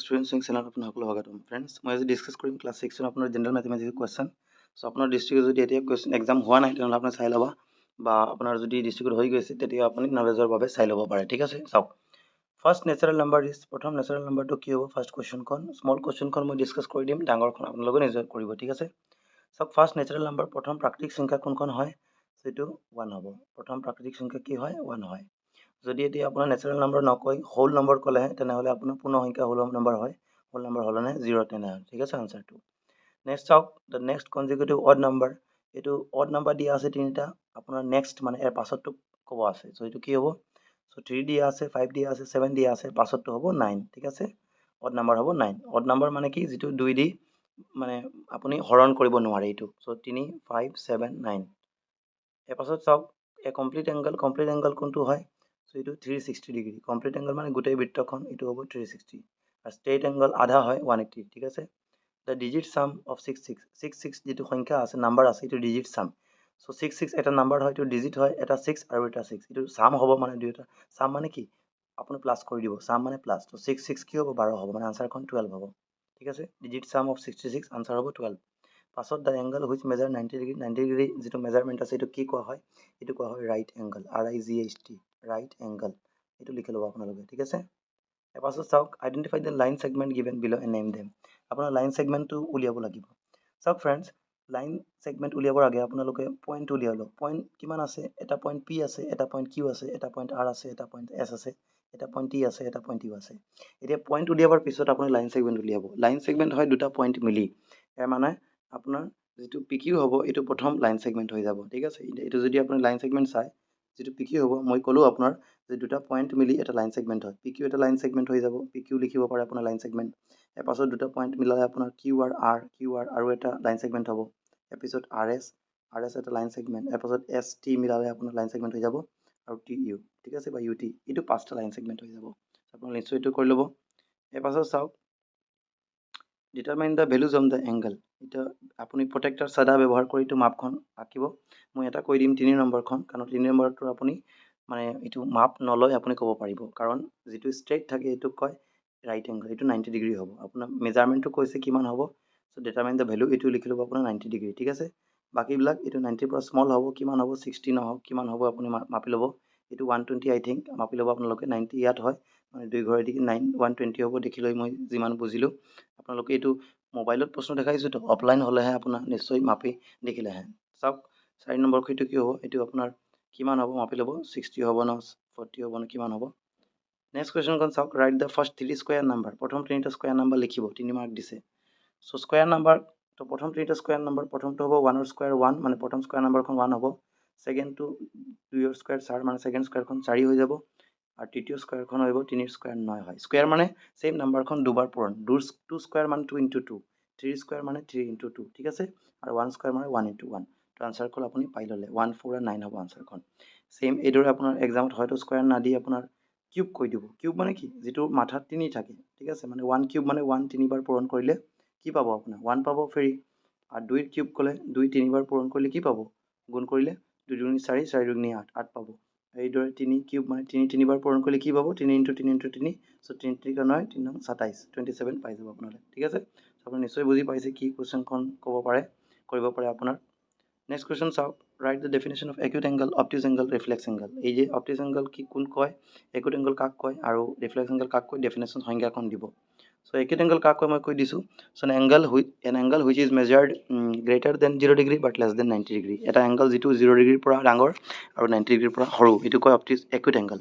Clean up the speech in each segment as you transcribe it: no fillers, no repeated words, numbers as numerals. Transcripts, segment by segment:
student swing channel আপোনাৰ সকলো স্বাগতম ফ্ৰেণ্ডছ মই আজি ডিসকাস কৰিম ক্লাছ 6 ৰ আপোনাৰ জেনাৰেল ম্যাথমেটিক্স কোৱেশ্চন সো আপোনাৰ ডিস্ট্ৰিক্টত যদি এতিয়া কোৱেশ্চন এক্সাম হোৱা নাই তেনে আপুনি চাই লবা বা আপোনাৰ যদি ডিস্ট্ৰিক্টত হৈ গৈছে তেতিয়া আপুনি নলেজৰ বাবে চাই লব পাৰে ঠিক আছে চাওক ফাৰ্স্ট নেচাৰেল নাম্বাৰ ইজ প্ৰথম নেচাৰেল নাম্বাৰটো কি হ'ব ফাৰ্স্ট কোৱেশ্চনখন স্মল কোৱেশ্চনখন মই ডিসকাস কৰি দিম ডাঙৰখন আপোনালোকে নিজে কৰিব ঠিক আছে চাওক ফাৰ্স্ট নেচাৰেল নাম্বাৰ প্ৰথম প্ৰাকৃতিক সংখ্যা কোনখন হয় সেটো 1 হ'ব প্ৰথম প্ৰাকৃতিক সংখ্যা কি হয় 1 হয় যদি এতিয়া আপোনাৰ নেচাৰেল নাম্বাৰ নকয় হোল নম্বৰ কলে তেনেহলে আপোনাৰ পূৰ্ণ সংখ্যা হোল নম্বৰ হয় হোল নম্বৰ হলে না 0 তেনেহলে ঠিক আছে আনসাৰটো নেক্সট চাওক the next consecutive odd number এটো অড নাম্বাৰ দিয়া আছে তিনিটা আপোনাৰ নেক্সট মানে এর পাছতটো কব আছে সো এটো কি হ'ব সো 3 দিয়া আছে 5 দিয়া আছে 7 দিয়া আছে পাছতটো হ'ব 9 ঠিক আছে অড নাম্বাৰ হ'ব 9 অড নাম্বাৰ মানে কি যেটো 2 দি মানে আপুনি হৰণ কৰিব নোৱাৰে এটো সো 3 5 7 9 এর পাছত চাওক এ কমপ্লিট এংগল কোনটো হয় সো এটো 360 ডিগ্ৰী কমপ্লিট এংগল মানে গোটেই বৃত্তখন এটো হ'ব 360 আর স্ট্রেট এংগল আধা হয় 180 ঠিক আছে the digit sum of 66 যেটো সংখ্যা আছে নাম্বার আছে এটো digit sum so 66 এটা নাম্বার হয় এটো ডিজিট হয় এটা 6 আৰু এটা 6 এটো সাম হ'ব মানে দুইটা সাম মানে কি আপুনি প্লাস কৰি দিব সাম মানে প্লাস তো 66 কি হ'ব 12 হ'ব মানে আনসারখন 12 হ'ব ঠিক আছে digit sum of 66 আনসার হ'ব 12 পাছত the angle which measure 90 degree যেটো মেজারমেন্ট আছে এটো কি কোৱা হয় এটো কোৱা হয় right angle RIGHT right angle এটো লিখি লব আপোনালোকে ঠিক আছে এপাছত চাওক identify the line segment given বিলো এন্ড নেম দেম আপোনাৰ লাইন সেগমেন্টটো উলিয়াব লাগিব চাওক ফ্ৰেণ্ডছ লাইন সেগমেন্ট উলিয়াবৰ আগে আপোনালোকে পয়েন্ট উলিয়াব পয়েন্ট কিমান আছে এটা পয়েন্ট P আছে এটা পয়েন্ট Q আছে এটা পয়েন্ট R আছে এটা পয়েন্ট S আছে এটা পয়েন্ট T আছে এটা পয়েন্ট U আছে এতিয়া পয়েন্ট উলিয়াবৰ পিছত আপুনি লাইন সেগমেন্ট উলিয়াব লাইন সেগমেন্ট হয় দুটা পয়েন্ট মিলি এর মানে আপোনাৰ যেটো PQ হ'ব এটো প্ৰথম লাইন সেগমেন্ট হৈ যাব ঠিক আছে এটো যদি আপুনি লাইন সেগমেন্ট চাই যেটো PQ হ'ব মই কলো আপোনাৰ যে দুটা পয়েন্ট মিলি এটা লাইন সেগমেন্ট হয় PQ এটা লাইন সেগমেন্ট হৈ যাব PQ লিখিব পাৰে আপোনাৰ লাইন সেগমেন্ট এৰ পাছত দুটা পয়েন্ট মিলালে আপোনাৰ QR আৰু এটা লাইন সেগমেন্ট হ'ব এৰ পিছত RS এটা লাইন সেগমেন্ট এৰ পাছত ST মিলালে আপোনাৰ লাইন সেগমেন্ট হৈ যাব আৰু TU ঠিক আছে বা UT এটো পাঁচটা লাইন সেগমেন্ট হৈ যাব আপোনালোকে নিশ্চয় এটো কৰি ল'ব এৰ পাছত চাওক determine the values of the angle এটা আপুনি প্ৰটেক্টৰ সাদা ব্যৱহাৰ কৰি তো মাপখন আঁকিব মই এটা কৈ দিম 3 নম্বৰখন কাৰণ 3 নম্বৰটো আপুনি মানে এটো মাপ নলয় আপুনি ক'ব পাৰিব কাৰণ যেটো স্ট্ৰেইট থাকে এটো কয় ৰাইট এংগল এটো 90 ডিগ্ৰী হ'ব আপোনাৰ মেজাৰমেন্টটো কৈছে কিমান হ'ব সো ডিটাৰমাইন দ্য ভ্যালু এটো লিখি ল'ব আপোনাৰ 90 ডিগ্ৰী ঠিক আছে বাকি বিলাক এটো 90 পৰা স্মল হ'ব কিমান হ'ব 60 নহওক কিমান হ'ব আপুনি মাপি ল'ব এটো 120 আই থিংক মাপি ল'ব আপোনালোকে 90 ইয়াত হয় মানে দুই ঘৰে দি 120 হ'ব দেখি লৈ মই যিমান বুজিলো আপোনালোকে এটো মোবাইলত প্ৰশ্ন দেখাইছো তো অফলাইন হলেহে আপোনাৰ নিশ্চয় মাপি দেখিলেহে চাওক 4 নম্বৰ খৈটো কি হ'ব এটো আপোনাৰ কিমান হ'ব মাপি ল'ব 60 হ'ব না 40 হ'ব না কিমান হ'ব নেক্সট কোৱেশ্চনখন চাওক right the first 3 square number প্ৰথম তিনিটা স্কয়াৰ নাম্বাৰ লিখিব 3 মাৰ্ক দিছে সো স্কয়াৰ নাম্বাৰ তো প্ৰথম তিনিটা স্কয়াৰ নাম্বাৰ প্ৰথমটো হ'ব 1 ৰ স্কয়াৰ 1 মানে প্ৰথম স্কয়াৰ নাম্বাৰখন 1 হ'ব সেকেন্ড টু 2 ৰ স্কয়াৰ 4 মানে সেকেন্ড স্কয়াৰখন 4 হৈ যাব আৰ তৃতীয় স্কয়াৰখন হইব 3 ৰ স্কয়ার 9 হয় স্কয়ার মানে সেম নাম্বারখন দুবার পূরণ 2 স্কয়ার মানে 2 into 2 3 স্কয়ার মানে 3 into 2 ঠিক আছে আর 1 স্কয়ার মানে 1 into 1 তো আনসার কল আপুনি পাই ললে 1 4 আর 9 হ'ব আনসারখন সেম এদৰে আপোনাৰ এক্সামত হয়তো স্কয়াৰ না দি আপোনাৰ কিউব কৈ দিব কিউব মানে কি যেটো মাথাত 3 থাকে ঠিক আছে মানে 1 কিউব মানে 1 তিনিবাৰ পূৰণ কৰিলে কি পাব আপোনাৰ 1 পাব ফ্ৰী আৰ 2 কিউব কলে 2 তিনিবাৰ পূৰণ কৰিলে কি পাব গুণ কৰিলে 2 দুগুণে 4 4 দুগুণে 8 8 পাব এইদৰে 3 কিউব মানে 3 তিনিবাৰ পূৰণ কৰিলে কি পাব 3 into 3 into 3 সো 3 3 কা 9 3 27 27 পাই যাব আপোনালে ঠিক আছে আপুনি নিশ্চয় বুজি পাইছে কি কোৱেশ্চনখন ক'ব পাৰে কৰিব পাৰে আপোনাৰ নেক্সট কোৱেশ্চন চাওক write the definition of acute angle obtuse angle reflex angle এই যে অবটিউজ এংগল কি কোন কয় একিউট এংগল কাক কয় আৰু রিফ্লেক্স এংগল কাক কয় ডেফিনেশন সংজ্ঞাখন দিব সো একিউট এংগল কাক কয় মই কৈ দিছো so an angle which is measured greater than 0 degree but less than 90 degree এটা এংগল যেটো 0 ডিগ্ৰীৰ পৰা ডাঙৰ আৰু 90 ডিগ্ৰীৰ পৰা সৰু এটো কয় অবটিউজ একিউট এংগল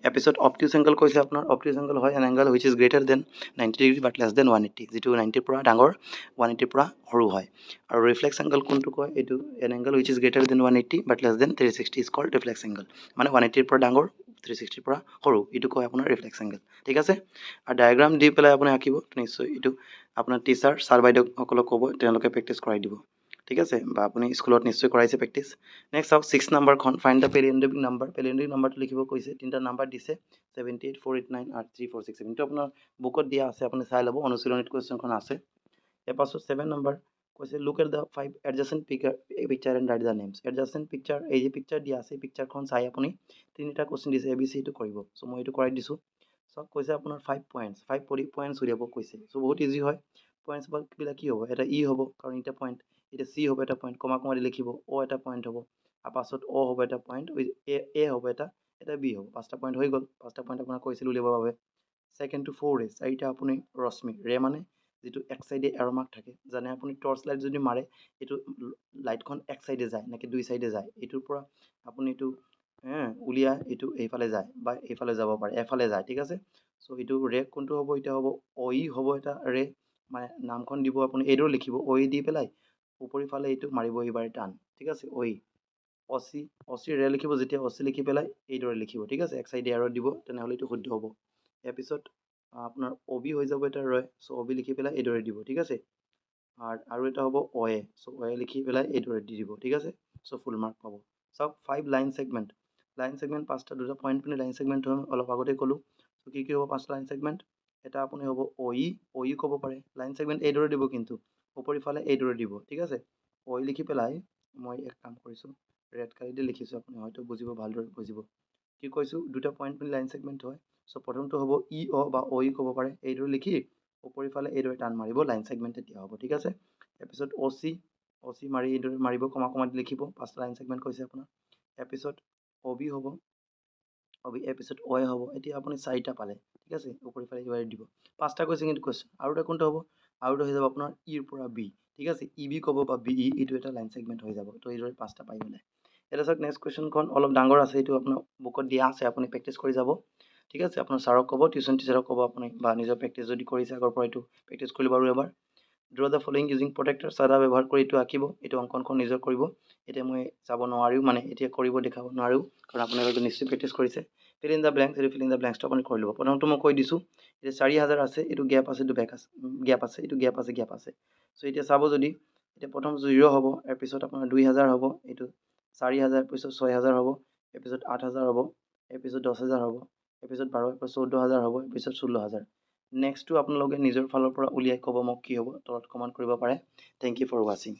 এপিসোড অবটিউজ এংগল কৈছে আপোনাৰ অবটিউজ এংগল হয় an angle which is greater than 90 degree but less than 180 যেটো 90 পৰা ডাঙৰ 180 পৰা সৰু হয় আৰু রিফ্লেক্স এংগল কোনটো কয় এটো an angle which is greater than 180 but less than 360 is called reflex angle মানে 180 পৰা ডাঙৰ 360 পৰা সৰু এটো কয় আপোনাৰ ৰিফ্লেক্স এংগল ঠিক আছে আৰ ডায়াগ্ৰাম দি পেলাই আপুনি আঁকিব নিশ্চয় এটো আপোনাৰ টিচাৰ স্যাৰ বাইদেউ সকলক ক'ব তেওঁলোকে প্ৰেক্টিস কৰাই দিব ঠিক আছে বা আপুনি স্কুলত নিশ্চয় কৰাইছে প্ৰেক্টিস নেক্সট আউ 6 নাম্বাৰখন ফাইন্ড দ্য পেৰিয়ডিক নাম্বাৰটো লিখিব কৈছে তিনটা নাম্বাৰ দিছে 78 489 আৰ 3467 তো আপোনাৰ বুকত দিয়া আছে আপুনি চাই ল'ব অনুশীলনীত কোৱেশ্চনখন আছে এর পাছত 7 নাম্বার কৈছে look at the 5 adjacent picture and write the names adjacent picture এই যে পিকচার দিয়া আছে পিকচারখন চাই আপুনি তিনিটা কোশ্চেন দিছে এবিসি টো কৰিব সো মই এটো কৰাই দিছো চাওক কৈছে আপোনাৰ 5 পইণ্টছ 5 পইণ্টছ উলিয়াব কৈছে। চ' বহুত ইজি হয়। পইণ্টছবিলাক কি হ'ব, এটা ই হ'ব কাৰণ এটা পইণ্ট, এতিয়া চি হ'ব এটা পইণ্ট, কমা কমা দি লিখিব, অ' এটা পইণ্ট হ'ব, আৰু পাছত অ' হ'ব এটা পইণ্ট, এ হ'ব এটা বি হ'ব। 5টা পইণ্ট হৈ গ'ল। 5টা পইণ্ট আপোনাক কৈছিল উলিয়াবৰ বাবে। ছেকেণ্ডটো 4 ৰে, চাৰিটা আপুনি ৰশ্মি, ৰে মানে যিটো এক চাইডে এৰ' মাৰ্ক থাকে, যেনে আপুনি টৰ্চ লাইট যদি মাৰে এইটো লাইটখন এক চাইডে যায় নেকি দুই চাইডে যায়, এইটোৰ পৰা আপুনি এইটো উলিয়াই এইটো এইফালে যায় বা এইফালে যাব পাৰে, এফালে যায়, ঠিক আছে। চ' এইটো ৰে কোনটো হ'ব, এতিয়া হ'ব অ' ই হ'ব এটা ৰে, মানে নামখন দিব আপুনি এইদৰে লিখিব, অ' ই দি পেলাই উপৰিফালে এইটো মাৰিব এইবাৰে টান, ঠিক আছে। অ' ই অচি ৰে লিখিব, যেতিয়া অচি লিখি পেলাই এইদৰে লিখিব, ঠিক আছে। এক চাইডে এৰ' দিব, তেনেহ'লে এইটো শুদ্ধ হ'ব। ইয়াৰ পিছত আপোনাৰ অ' বি হৈ যাব এটা ৰয়, চ' অ' বি লিখি পেলাই এইদৰে দিব, ঠিক আছে। আৰু এটা হ'ব অ' এ, চ' অ' এ লিখি পেলাই এইদৰে দি দিব, ঠিক আছে। চ' ফুল মাৰ্ক পাব। চাওক 5 লাইন ছেগমেণ্ট, 5টা, দুটা পইণ্ট আপুনি লাইন ছেগমেণ্ট অলপ আগতে ক'লোঁ। চ' কি হ'ব 5টা লাইন ছেগমেণ্ট, এটা আপুনি হ'ব অ' ই ক'ব পাৰে। লাইন ছেগমেণ্ট এইদৰে দিব, কিন্তু উপৰিফালে এইদৰে দিব, ঠিক আছে। অ' ই লিখি পেলাই মই এক কাম কৰিছোঁ, ৰেড কালি দি লিখিছোঁ, আপুনি হয়তো বুজিব, ভালদৰে বুজিব। কি কৈছোঁ, দুটা পইণ্ট আপুনি লাইন ছেগমেণ্ট হয়। চ' প্ৰথমটো হ'ব ই অ বা অ' ই ক'ব পাৰে, এইদৰে লিখি উপৰিফালে এইদৰে টান মাৰিব, লাইন ছেগমেণ্ট তেতিয়া হ'ব, ঠিক আছে। তাৰপিছত অ' চি মাৰি এইদৰে মাৰিব, কমা কমা দি লিখিব, 5টা লাইন ছেগমেণ্ট কৈছে আপোনাৰ। ইয়াৰ পিছত অ' বি হ'ব, ইয়াৰ পিছত অ' এ হ'ব। এতিয়া আপুনি 4টা পালে, ঠিক আছে। উপৰিফালে এইবাৰে দিব, 5টা কৈছে কিন্তু কৈছে। আৰু এটা কোনটো হ'ব, আৰু এটা হৈ যাব আপোনাৰ ইৰ পৰা বি, ঠিক আছে। ই বি ক'ব বা বি ই, এইটো এটা লাইন ছেগমেণ্ট হৈ যাব। তো এইদৰে 5টা পাই গ'লে। এতিয়া চাওক নেক্সট কুৱেশ্যনখন অলপ ডাঙৰ আছে, এইটো আপোনাৰ বুকত দিয়া আছে, আপুনি প্ৰেক্টিছ কৰি যাব, ঠিক আছে। আপোনাৰ ছাৰক ক'ব, টিউশ্যন টিচাৰক ক'ব আপুনি, বা নিজৰ প্ৰেক্টিছ যদি কৰিছে আগৰ পৰা এইটো প্ৰেক্টিছ কৰি ল'ব আৰু এবাৰ। Draw the following using protractor, চাদা ব্যৱহাৰ কৰি এইটো আঁকিব, এইটো অংকনখন নিজৰ কৰিব। এতিয়া মই যাব নোৱাৰিও, মানে এতিয়া কৰিব দেখাব নোৱাৰোঁ, কাৰণ আপোনালোকে নিশ্চয় প্ৰেক্টিছ কৰিছে। ফিল ইন দ্য ব্লেংকছ, এইটো ফিল ইন দ্য ব্লেংকছটো আপুনি কৰি ল'ব। প্ৰথমটো মই কৈ দিছোঁ, এতিয়া 4000 আছে, এইটো গেপ আছে, এইটো বেক আছে, গেপ আছে, এইটো গেপ আছে। চ' এতিয়া চাব যদি, এতিয়া প্ৰথম 0 হ'ব, ইয়াৰ পিছত আপোনাৰ 2000 হ'ব, এইটো 4000, পিছত 6000 হ'ব, ইয়াৰ পিছত 8000 হ'ব, ইয়াৰ পিছত 10000 হ'ব, ইয়াৰ পিছত 12, ইয়াৰ পিছত 14000 হ'ব, ইয়াৰ পিছত 16000। নেক্সটটো আপোনালোকে নিজৰ ফালৰ পৰা উলিয়াই ক'ব মোক কি হ'ব, তলত কমেণ্ট কৰিব পাৰে। থেংক ইউ ফৰ ৱাচিং।